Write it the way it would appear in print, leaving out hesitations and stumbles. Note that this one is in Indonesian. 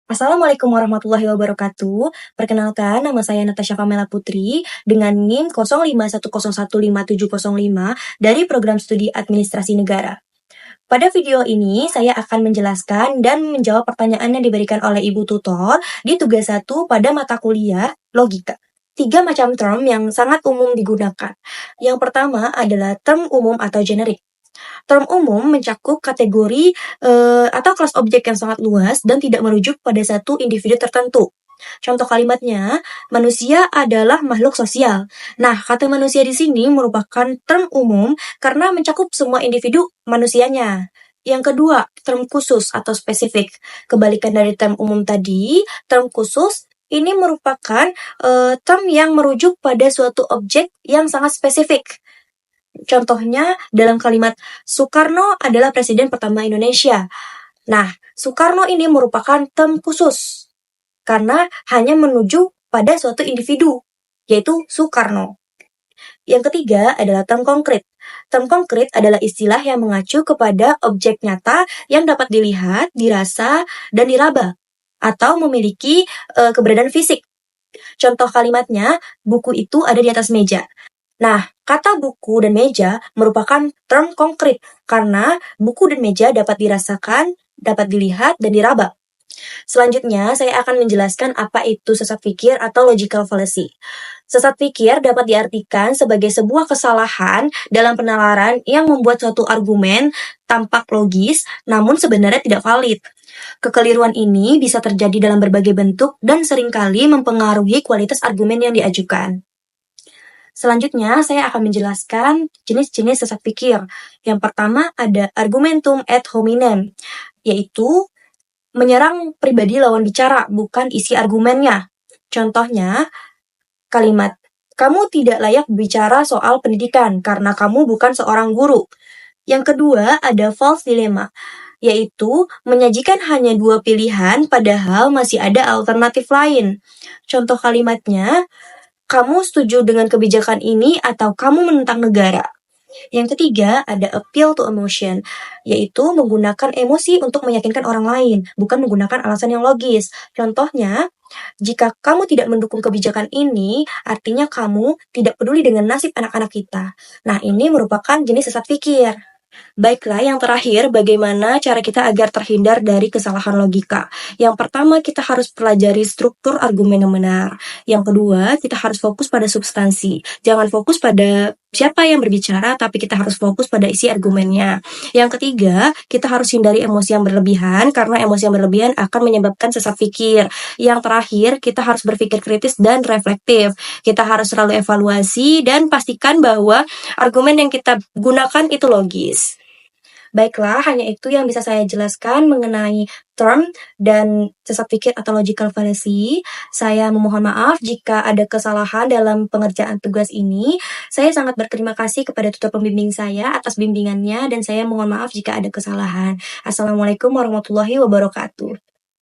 Assalamualaikum warahmatullahi wabarakatuh. Perkenalkan, nama saya Natasha Kamela Putri dengan NIM 0510157005 dari Program Studi Administrasi Negara. Pada video ini, saya akan menjelaskan dan menjawab pertanyaan yang diberikan oleh Ibu Tutor di tugas 1 pada mata kuliah Logika. 3 macam term yang sangat umum digunakan. Yang pertama adalah term umum atau generik. Term umum mencakup kategori atau kelas objek yang sangat luas dan tidak merujuk pada satu individu tertentu. Contoh kalimatnya, manusia adalah makhluk sosial. Nah, kata manusia di sini merupakan term umum karena mencakup semua individu manusianya. Yang kedua, term khusus atau spesifik. Kebalikan dari term umum tadi, term khusus ini merupakan term yang merujuk pada suatu objek yang sangat spesifik. Contohnya dalam kalimat Soekarno adalah presiden pertama Indonesia. Nah, Soekarno ini merupakan term khusus karena hanya menuju pada suatu individu, yaitu Soekarno. Yang ketiga adalah term konkret. Term konkret adalah istilah yang mengacu kepada objek nyata yang dapat dilihat, dirasa, dan diraba, atau memiliki keberadaan fisik. Contoh kalimatnya, buku itu ada di atas meja. Nah, kata buku dan meja merupakan term konkret karena buku dan meja dapat dirasakan, dapat dilihat, dan diraba. Selanjutnya, saya akan menjelaskan apa itu sesat pikir atau logical fallacy. Sesat pikir dapat diartikan sebagai sebuah kesalahan dalam penalaran yang membuat suatu argumen tampak logis, namun sebenarnya tidak valid. Kekeliruan ini bisa terjadi dalam berbagai bentuk dan seringkali mempengaruhi kualitas argumen yang diajukan. Selanjutnya, saya akan menjelaskan jenis-jenis sesat pikir. Yang pertama ada argumentum ad hominem, yaitu menyerang pribadi lawan bicara, bukan isi argumennya. Contohnya, kalimat, kamu tidak layak bicara soal pendidikan karena kamu bukan seorang guru. Yang kedua ada false dilemma, yaitu menyajikan hanya 2 pilihan padahal masih ada alternatif lain. Contoh kalimatnya, kamu setuju dengan kebijakan ini atau kamu menentang negara. Yang ketiga ada appeal to emotion, yaitu menggunakan emosi untuk meyakinkan orang lain, bukan menggunakan alasan yang logis. Contohnya, jika kamu tidak mendukung kebijakan ini, artinya kamu tidak peduli dengan nasib anak-anak kita. Nah, ini merupakan jenis sesat pikir. Baiklah, yang terakhir, bagaimana cara kita agar terhindar dari kesalahan logika? Yang pertama, kita harus pelajari struktur argumen yang benar. Yang kedua, kita harus fokus pada substansi. Jangan fokus pada siapa yang berbicara, tapi kita harus fokus pada isi argumennya. Yang ketiga, kita harus hindari emosi yang berlebihan, karena emosi yang berlebihan akan menyebabkan sesat pikir. Yang terakhir, kita harus berpikir kritis dan reflektif. Kita harus selalu evaluasi dan pastikan bahwa argumen yang kita gunakan itu logis. Baiklah, hanya itu yang bisa saya jelaskan mengenai term dan sesat pikir atau logical fallacy. Saya memohon maaf jika ada kesalahan dalam pengerjaan tugas ini. Saya sangat berterima kasih kepada tutor pembimbing saya atas bimbingannya dan saya mohon maaf jika ada kesalahan. Assalamualaikum warahmatullahi wabarakatuh.